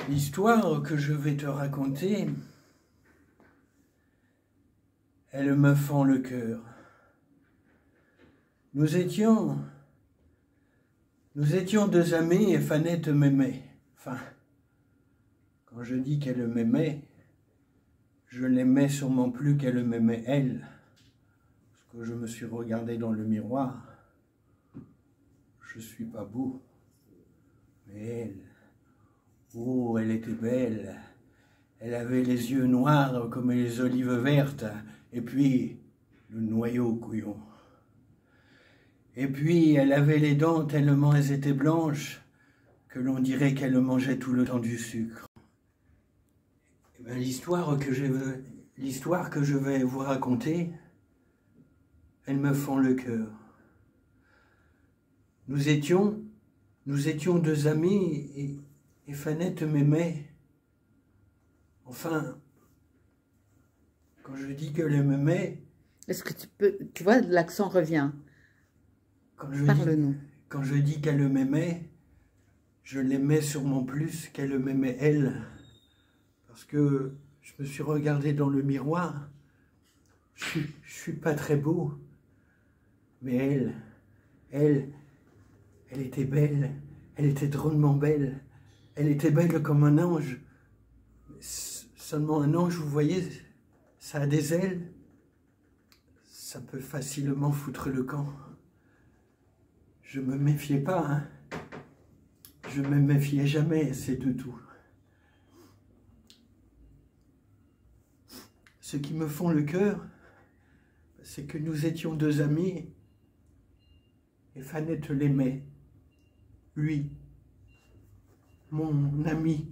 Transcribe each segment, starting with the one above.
L'histoire que je vais te raconter, elle me fend le cœur. Nous étions deux amis et Fanette m'aimait. Enfin, quand je dis qu'elle m'aimait, je l'aimais sûrement plus qu'elle m'aimait elle. Parce que je me suis regardé dans le miroir. Je suis pas beau, mais elle, oh, elle était belle. Elle avait les yeux noirs comme les olives vertes, et puis le noyau couillon. Et puis elle avait les dents tellement elles étaient blanches que l'on dirait qu'elle mangeait tout le temps du sucre. Et bien, l'histoire que je vais vous raconter, elle me fend le cœur. Nous étions deux amis et Fanette m'aimait. Enfin, quand je dis qu'elle m'aimait... Est-ce que tu vois, l'accent revient. Parle-nous. Quand je dis qu'elle m'aimait, je l'aimais sûrement plus qu'elle m'aimait elle. Parce que je me suis regardé dans le miroir. Je suis pas très beau. Mais elle était belle. Elle était drôlement belle. Elle était belle comme un ange. Seulement un ange, vous voyez, ça a des ailes. Ça peut facilement foutre le camp. Je me méfiais pas, hein. Je me méfiais jamais, c'est de tout. Ce qui me fond le cœur, c'est que nous étions deux amis et Fanette l'aimait. Lui, mon ami,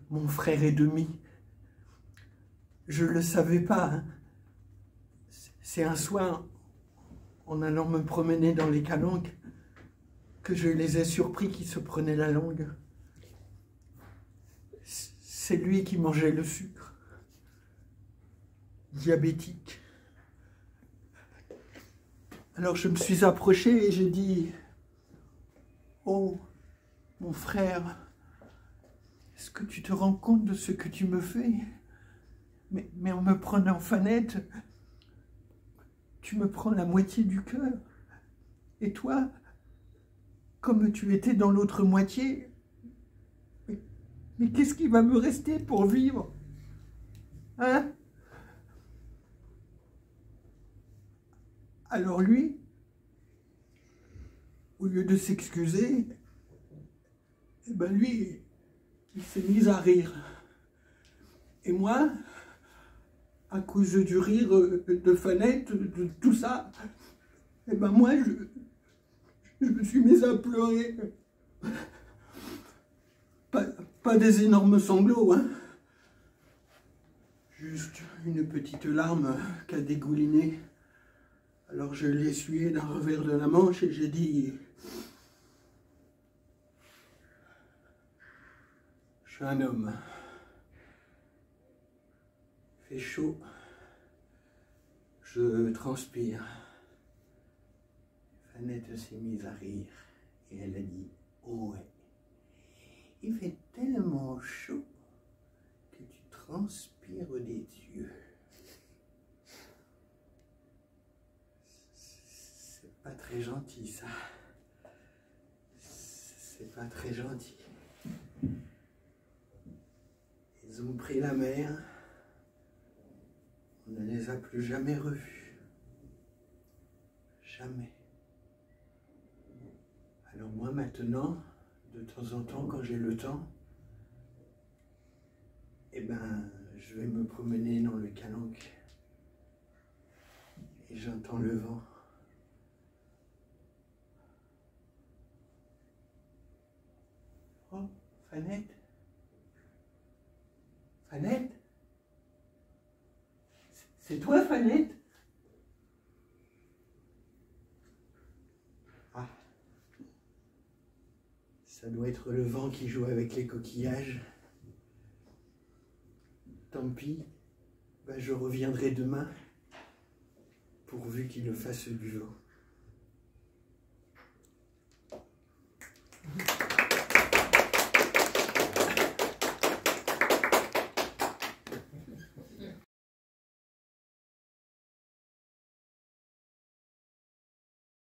mon frère et demi. Je le savais pas, hein. C'est un soir, en allant me promener dans les calanques, que je les ai surpris qui se prenaient la langue. C'est lui qui mangeait le sucre. Diabétique. Alors je me suis approché et j'ai dit « Oh, mon frère, est-ce que tu te rends compte de ce que tu me fais ? Mais en me prenant Fanette, tu me prends la moitié du cœur. Et toi, comme tu étais dans l'autre moitié, mais qu'est-ce qui va me rester pour vivre ? Hein ? » Alors lui, au lieu de s'excuser, eh ben lui, il s'est mis à rire. Et moi, à cause du rire de Fanette, de tout ça, eh ben moi, je me suis mis à pleurer. Pas des énormes sanglots, hein. Juste une petite larme qui a dégouliné. Alors je l'ai essuyé d'un revers de la manche et j'ai dit « Je suis un homme. Il fait chaud. Je transpire. » Fanette s'est mise à rire et elle a dit « Oh ouais, il fait tellement chaud que tu transpires des yeux. » C'est pas très gentil, ça. C'est pas très gentil. Ils ont pris la mer. On ne les a plus jamais revus. Jamais. Alors moi maintenant, de temps en temps, quand j'ai le temps, eh ben, je vais me promener dans le calanque. Et j'entends le vent. Oh, Fanette? Fanette? C'est toi, Fanette? Ah. Ça doit être le vent qui joue avec les coquillages. Tant pis, ben je reviendrai demain, pourvu qu'il fasse du vent.